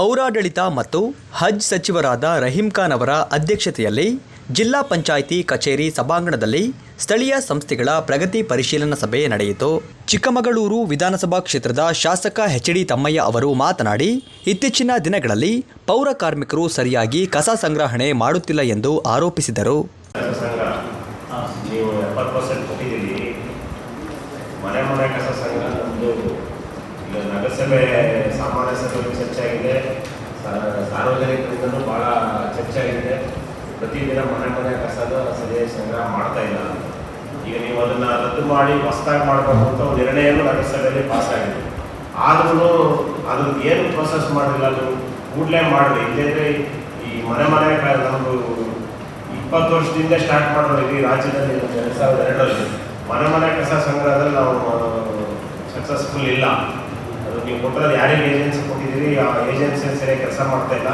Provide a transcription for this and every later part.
ಪೌರಾಡಳಿತ ಮತ್ತು ಹಜ್ ಸಚಿವರಾದ ರಹೀಂ ಖಾನ್ ಅವರ ಅಧ್ಯಕ್ಷತೆಯಲ್ಲಿ ಜಿಲ್ಲಾ ಪಂಚಾಯಿತಿ ಕಚೇರಿ ಸಭಾಂಗಣದಲ್ಲಿ ಸ್ಥಳೀಯ ಸಂಸ್ಥೆಗಳ ಪ್ರಗತಿ ಪರಿಶೀಲನಾ ಸಭೆ ನಡೆಯಿತು. ಚಿಕ್ಕಮಗಳೂರು ವಿಧಾನಸಭಾ ಕ್ಷೇತ್ರದ ಶಾಸಕ ಎಚ್.ಡಿ. ತಮ್ಮಯ್ಯ ಅವರು ಮಾತನಾಡಿ, ಇತ್ತೀಚಿನ ದಿನಗಳಲ್ಲಿ ಪೌರ ಕಾರ್ಮಿಕರು ಸರಿಯಾಗಿ ಕಸ ಸಂಗ್ರಹಣೆ ಮಾಡುತ್ತಿಲ್ಲ ಎಂದು ಆರೋಪಿಸಿದರು. ನಗರಸಭೆ ಸಾಮಾನ್ಯ ಸಭೆಯಲ್ಲಿ ಚರ್ಚೆಯಾಗಿದೆ, ಸಾರ್ವಜನಿಕರಿಂದಲೂ ಭಾಳ ಚರ್ಚೆಯಾಗಿದೆ. ಪ್ರತಿದಿನ ಮನೆ ಕಸದ ಸರಿಯಾಗಿ ಸಂಗ್ರಹ ಮಾಡ್ತಾ ಇಲ್ಲ. ಈಗ ನೀವು ಅದನ್ನು ರದ್ದು ಮಾಡಿ ಹೊಸದಾಗಿ ಮಾಡಬೇಕು ಅಂತ ಒಂದು ನಿರ್ಣಯನೂ ನಗರಸಭೆಯಲ್ಲಿ ಪಾಸ್ ಆಗಿದೆ. ಆದ್ರೂ ಅದನ್ನು ಏನು ಪ್ರೊಸೆಸ್ ಮಾಡಿಲ್ಲ, ನೀವು ಕೂಡಲೇ ಮಾಡಿರಿ. ಇಲ್ಲದೇ ಈ ಮನೆ ನಮ್ಮದು 20 ವರ್ಷದಿಂದ ಸ್ಟಾರ್ಟ್ ಮಾಡೋದು ಇಡೀ ರಾಜ್ಯದಲ್ಲಿ 2002ರಲ್ಲಿ ಮನೆ ಕಸ ಸಂಗ್ರಹದಲ್ಲಿ ನಾವು ಸಕ್ಸಸ್ಫುಲ್ ಇಲ್ಲ. ಅದು ನೀವು ಕೊಟ್ಟರೆ ಯಾರಿಗೆ ಏಜೆನ್ಸಿ ಕೊಟ್ಟಿದ್ದೀರಿ, ಆ ಏಜೆನ್ಸಿ ಸರಿಯಾಗಿ ಕೆಲಸ ಮಾಡ್ತಾ ಇಲ್ಲ.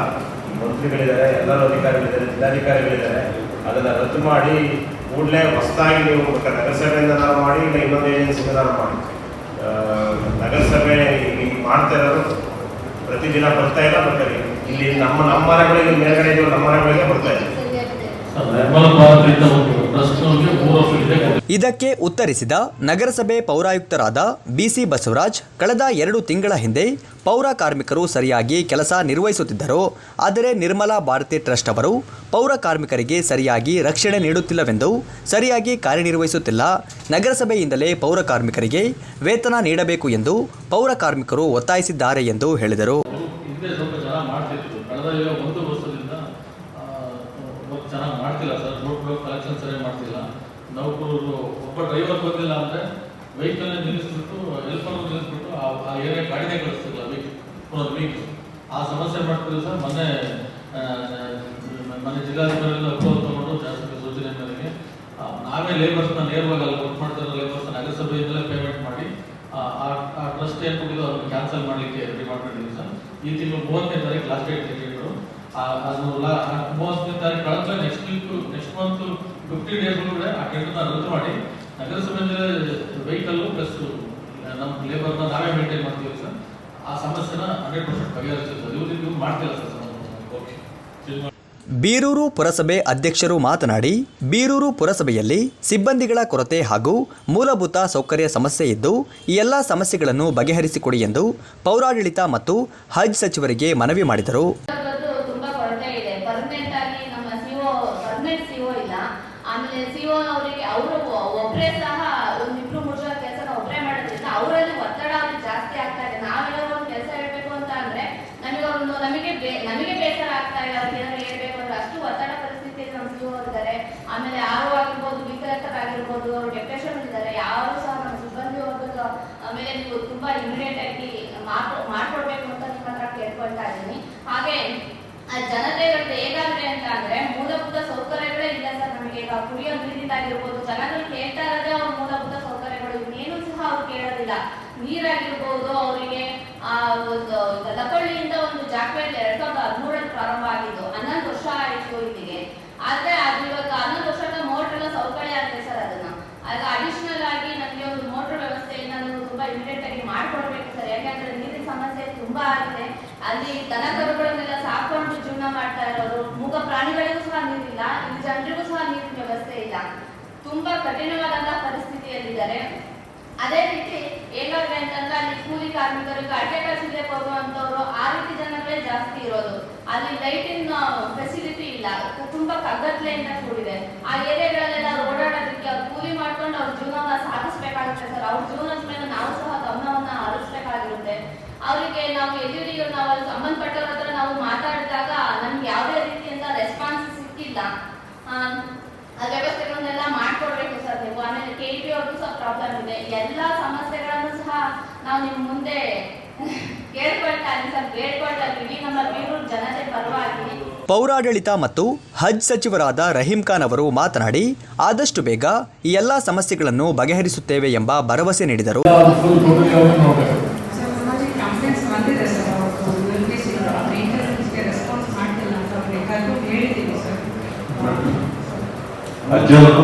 ಮಂತ್ರಿಗಳಿದ್ದಾರೆ, ಎಲ್ಲರೂ ಅಧಿಕಾರಿಗಳಿದ್ದಾರೆ, ಜಿಲ್ಲಾಧಿಕಾರಿಗಳಿದ್ದಾರೆ. ಅದನ್ನು ರದ್ದು ಮಾಡಿ ಕೂಡಲೇ ಹೊಸದಾಗಿ ನೀವು ನಗರಸಭೆಯಿಂದ ನಾವು ಮಾಡಿ, ಇಲ್ಲ ಇನ್ನೊಂದು ಏಜೆನ್ಸಿಯಿಂದ ನಾವು ಮಾಡಿ. ನಗರಸಭೆ ಈಗ ಮಾಡ್ತಾ ಇರೋದು ಪ್ರತಿದಿನ ಬರ್ತಾ ಇಲ್ಲ. ಬರ್ತಾರೆ ಇಲ್ಲಿ ನಮ್ಮ ಮನೆಗಳಿಗೆ ಮೇಲ್ಗಡೆ ಇರೋ ನಮ್ಮ ಮನೆಗಳಿಗೆ ಬರ್ತಾ ಇದೆ. ಇದಕ್ಕೆ ಉತ್ತರಿಸಿದ ನಗರಸಭೆ ಪೌರಾಯುಕ್ತರಾದ ಬಿಸಿ ಬಸವರಾಜ್, ಕಳೆದ 2 ತಿಂಗಳ ಹಿಂದೆ ಪೌರ ಕಾರ್ಮಿಕರು ಸರಿಯಾಗಿ ಕೆಲಸ ನಿರ್ವಹಿಸುತ್ತಿದ್ದರು. ಆದರೆ ನಿರ್ಮಲಾ ಭಾರತಿ ಟ್ರಸ್ಟ್ ಅವರು ಪೌರ ಕಾರ್ಮಿಕರಿಗೆ ಸರಿಯಾಗಿ ರಕ್ಷಣೆ ನೀಡುತ್ತಿಲ್ಲವೆಂದು, ಸರಿಯಾಗಿ ಕಾರ್ಯನಿರ್ವಹಿಸುತ್ತಿಲ್ಲ. ನಗರಸಭೆಯಿಂದಲೇ ಪೌರ ಕಾರ್ಮಿಕರಿಗೆ ವೇತನ ನೀಡಬೇಕು ಎಂದು ಪೌರ ಕಾರ್ಮಿಕರು ಒತ್ತಾಯಿಸಿದ್ದಾರೆ ಎಂದು ಹೇಳಿದರು. ಚೆನ್ನಾಗಿ ಮಾಡ್ತಿಲ್ಲ ಸರ್, ರೋಡ್ ಕಲೆಕ್ಷನ್ ಸರಿಯಾಗಿ ಮಾಡ್ತಿಲ್ಲ. ನೌಕರರು ಒಬ್ಬ ಡ್ರೈವರ್ ಬಂದಿಲ್ಲ ಅಂದರೆ ವೆಹಿಕಲ್ ನಿಲ್ಲಿಸ್ಬಿಟ್ಟು ಹೆಲ್ಪರ್ ನಿಲ್ಲಿಸ್ಬಿಟ್ಟು ಆ ಏರಿಯಾ ಗಾಡಿನೇ ಕಳಿಸ್ತಿಲ್ಲ ವೀಕ್. ಆ ಸಮಸ್ಯೆ ಮಾಡ್ತಿಲ್ಲ ಸರ್. ಮೊನ್ನೆ ಜಿಲ್ಲಾಧಿಕಾರಿಯಿಂದ ಅಪ್ರೂವಲ್ ತಗೊಂಡು ಜಾಸ್ತಿ ಸೂಚನೆ ಮೇರೆಗೆ ನಾವೇ ಲೇಬರ್ಸ್ನ ನೇರವಾಗಿ ಅಲ್ಲಿ ವರ್ಕ್ ಮಾಡ್ತಿರೋ ಲೇಬರ್ಸ್ನ ನಗರಸಭೆಯಿಂದಲೇ ಪೇಮೆಂಟ್ ಮಾಡಿ ಆ ಟ್ರಸ್ಟ್ ಏನು ಕೊಟ್ಟಿದ್ದು ಅದನ್ನು ಕ್ಯಾನ್ಸಲ್ ಮಾಡಲಿಕ್ಕೆ ರೆಡಿ ಮಾಡ್ಕೊಂಡಿದ್ದೀವಿ ಸರ್. ಈ ತಿಂಗಳು 30ನೇ ತಾರೀಕು ಲಾಸ್ಟ್ ಡೇಟ್ ತೆಗೆದಿದ್ರು. ಅದು 30ನೇ ತಾರೀಕು ಕಳೆದ ನೆಕ್ಸ್ಟ್ ಮಂತ್ 15 ಡೇಸ್ ಒಳಗಡೆ ಆ ಟೆಂಡರ್ನ ರದ್ದು ಮಾಡಿ ನಗರಸಭೆಯಿಂದ ವೆಹಿಕಲ್ಲು ಪ್ಲಸ್ ನಮ್ಮ ಲೇಬರ್ನ ನಾವೇ ಮೇಂಟೈನ್ ಮಾಡ್ತೀವಿ ಸರ್. ಆ ಸಮಸ್ಯೆನ 100% ಬಗೆಹರಿಸ್ತೀವಿ ಸರ್. ಇವ್ರು ಮಾಡ್ತಿಲ್ಲ ಸರ್. ಬೀರೂರು ಪುರಸಭೆ ಅಧ್ಯಕ್ಷರು ಮಾತನಾಡಿ, ಬೀರೂರು ಪುರಸಭೆಯಲ್ಲಿ ಸಿಬ್ಬಂದಿಗಳ ಕೊರತೆ ಹಾಗೂ ಮೂಲಭೂತ ಸೌಕರ್ಯ ಸಮಸ್ಯೆ ಇದ್ದು, ಈ ಎಲ್ಲ ಸಮಸ್ಯೆಗಳನ್ನು ಬಗೆಹರಿಸಿಕೊಡಿ ಎಂದು ಪೌರಾಡಳಿತ ಮತ್ತು ಹಜ್ ಸಚಿವರಿಗೆ ಮನವಿ ಮಾಡಿದರು. ಆಮೇಲೆ ಸಿಒ ಅವರಿಗೆ ಅವರು ಒಬ್ಬರೇ ಸಹ ಒಂದು 2-3 ಜನ ಕೆಲಸನ ಒಬ್ಬರೇ ಮಾಡೋದ್ರಿಂದ ಅವರಲ್ಲಿ ಒತ್ತಡ ಅವ್ರಿಗೆ ಜಾಸ್ತಿ ಆಗ್ತಾ ಇದೆ. ನಾವೆಲ್ಲ ಒಂದು ಕೆಲಸ ಹೇಳ್ಬೇಕು ಅಂತ ಅಂದ್ರೆ ನಮಗೆ ಬೇಸರ ಆಗ್ತಾ ಇದೆ. ಅವ್ರಿಗೆ ಏನಾದ್ರು ಹೇಳ್ಬೇಕು ಅಂದ್ರೆ ಅಷ್ಟು ಒತ್ತಡ ಪರಿಸ್ಥಿತಿಯಲ್ಲಿ ನಮ್ಮ ಸಿಒ ಇದ್ದಾರೆ. ಆಮೇಲೆ ಆರು ಆಗಿರ್ಬೋದು, ವಿಕಲಕರಾಗಿರ್ಬೋದು, ಅವರು ಡೆಪ್ರೆಷನ್ ಇದ್ದಾರೆ. ಯಾರು ಸಹ ನಮ್ಮ ಸಿಬ್ಬಂದಿ ವರ್ಗದ ಆಮೇಲೆ ನೀವು ತುಂಬಾ ಇಮಿಡಿಯೇಟ್ ಆಗಿ ಮಾಡ್ಕೊಡ್ಬೇಕು ಅಂತ ನಿಮ್ಮ ಹತ್ರ ಕೇಳ್ಕೊಳ್ತಾ ಇದ್ದೀನಿ. ಹಾಗೆ ಜನತೆಗಳು ಹೇಗಾದ್ರೆ ಅಂತ ಅಂದ್ರೆ ಮೂಲಭೂತ ಸೌಕರ್ಯಗಳೇ ಇಲ್ಲ ಸರ್. ನಮಗೆ ಈಗ ಕುಡಿಯೋ ನೀರಿಂದಾಗಿರ್ಬೋದು, ಜನಗಳು ಕೇಳ್ತಾ ಇರೋದೇ ಅವ್ರ ಮೂಲಭೂತ ಸೌಕರ್ಯಗಳು. ಇನ್ನೇನು ಸಹ ಅವ್ರು ಕೇಳೋದಿಲ್ಲ. ನೀರಾಗಿರ್ಬೋದು, ಅವರಿಗೆ ಲಕಳ್ಳಿಯಿಂದ ಒಂದು ಜಾಕ್ವೇಲ್ 2013ರಲ್ಲಿ ಪ್ರಾರಂಭ ಆಗಿದ್ದು 11 ವರ್ಷ ಆಯಿತು ಇಲ್ಲಿಗೆ. ಆದ್ರೆ ಅದು ಇವಾಗ 11 ವರ್ಷದ ಮೋಟರ್ ಸೌಕರ್ಯ ಆಗಿದೆ ಸರ್. ಅದನ್ನ ಆಗ ಅಡಿಷನಲ್ ಆಗಿ ನಮಗೆ ಒಂದು ಮೋಟರ್ ವ್ಯವಸ್ಥೆಯಿಂದ ನೀವು ತುಂಬಾ ಇಮಿಡಿಯೇಟ್ ಆಗಿ ಮಾಡ್ಕೊಡ್ಬೇಕು ಸರ್. ಯಾಕಂದ್ರೆ ನೀರಿನ ಸಮಸ್ಯೆ ತುಂಬಾ ಆಗಿದೆ. ಅಲ್ಲಿ ದನ ಕರುಗಳನ್ನೆಲ್ಲ ಸಾಕೊಂಡು ಜೀವನ ಮಾಡ್ತಾ ಇರೋರು, ಮೂಗ ಪ್ರಾಣಿಗಳಿಗೂ ಸಹ ನೀರಿಲ್ಲ, ಇಲ್ಲಿ ಜನರಿಗೂ ಸಹ ನೀರಿನ ವ್ಯವಸ್ಥೆ ಇಲ್ಲ. ತುಂಬಾ ಕಠಿಣವಾದಂತಹ ಪರಿಸ್ಥಿತಿಯಲ್ಲಿದ್ದಾರೆ. ಅದೇ ರೀತಿ ಹೇಗಾದ್ರೆ ಅಂತಂದ್ರೆ ಅಲ್ಲಿ ಕೂಲಿ ಕಾರ್ಮಿಕರಿಗೆ ಅಡ್ಡೆ ಕೆಲಸಕ್ಕೆ ಹೋಗುವಂತವ್ರು ಆ ರೀತಿ ಜನಗಳೇ ಜಾಸ್ತಿ ಇರೋದು. ಅಲ್ಲಿ ಲೈಟಿನ ಫೆಸಿಲಿಟಿ ಇಲ್ಲ, ತುಂಬಾ ಕಗ್ಗತ್ಲೆಯಿಂದ ಕೂಡಿದೆ. ಆ ಏರಿಯಾಗಳಲ್ಲೆಲ್ಲ ಓಡಾಡೋದಕ್ಕೆ ಅವ್ರು ಕೂಲಿ ಮಾಡ್ಕೊಂಡು ಅವ್ರ ಜೀವನವನ್ನ ಸಾಗಿಸ್ಬೇಕಾಗುತ್ತೆ ಸರ್. ಅವ್ರ ಜೀವನದ ಮೇಲೆ ನಾವು ಸಹ ಗಮನವನ್ನ ಹರಿಸ್ಬೇಕಾಗಿರುತ್ತೆ. ಅವರಿಗೆ ನಾವು ಎದುರಿಗೆ ನಾವು ಅಲ್ಲಿ ಸಂಬಂಧಪಟ್ಟವ್ರ ಹತ್ರ ನಾವು ಮಾತಾಡಿದಾಗ ನಮ್ಗೆ ಯಾವುದೇ ರೀತಿಯಿಂದ ರೆಸ್ಪಾನ್ಸ್ ಸಿಕ್ಕಿಲ್ಲ. ಆ ವ್ಯವಸ್ಥೆಗಳನ್ನೆಲ್ಲ ಮಾಡ್ಕೊಡ್ಬೇಕು ಸರ್ ನೀವು. ಆಮೇಲೆ KEP ಅವ್ರಿಗೂ ಸಹ ಪ್ರಾಬ್ಲಮ್ ಇದೆ. ಎಲ್ಲ ಸಮಸ್ಯೆಗಳನ್ನು ಸಹ ನಾವು ನಿಮ್ಮ ಮುಂದೆ ಕೇಳ್ಕೊಳ್ತಾ ಇದ್ದೀವಿ ಸರ್. ಕೇಳ್ಕೊಳ್ತಾ ಇದ್ದೀವಿ ನಮ್ಮ ಬೀರೂರು ಜನತೆ ಪರವಾಗಿ. ಪೌರಾಡಳಿತ ಮತ್ತು ಹಜ್ ಸಚಿವರಾದ ರಹೀಂ ಖಾನ್ ಅವರು ಮಾತನಾಡಿ, ಆದಷ್ಟು ಬೇಗ ಈ ಎಲ್ಲ ಸಮಸ್ಯೆಗಳನ್ನು ಬಗೆಹರಿಸುತ್ತೇವೆ ಎಂಬ ಭರವಸೆ ನೀಡಿದರು.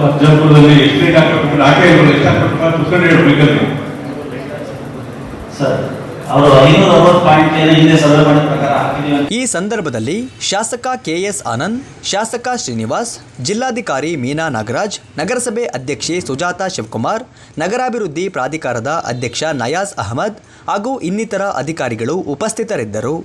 ಅಜ್ಜಪುರದಲ್ಲಿ ಎಸ್ಟೇಟ್ ಹಾಕಬೇಕು, ಸರ್ ಅವರು 560 ಪಾಯಿಂಟ್ ಏನೋ ಹಿಂದೆ ಸರ್ವೆ ಮಾಡಿದ ಪ್ರಕಾರ ಹಾಕಿದೀವಿ ಅಂತ. ಈ ಸಂದರ್ಭದಲ್ಲಿ ಶಾಸಕ ಕೆಎಸ್ ಆನಂದ್, ಶಾಸಕ ಶ್ರೀನಿವಾಸ್, ಜಿಲ್ಲಾಧಿಕಾರಿ ಮೀನಾ ನಾಗರಾಜ್, ನಗರಸಭೆ ಅಧ್ಯಕ್ಷೆ ಸುಜಾತಾ ಶಿವಕುಮಾರ್, ನಗರಾಭಿವೃದ್ಧಿ ಪ್ರಾಧಿಕಾರದ ಅಧ್ಯಕ್ಷ ನಯಾಜ್ ಅಹಮದ್ ಹಾಗೂ ಇನ್ನಿತರ ಅಧಿಕಾರಿಗಳು ಉಪಸ್ಥಿತರಿದ್ದರು.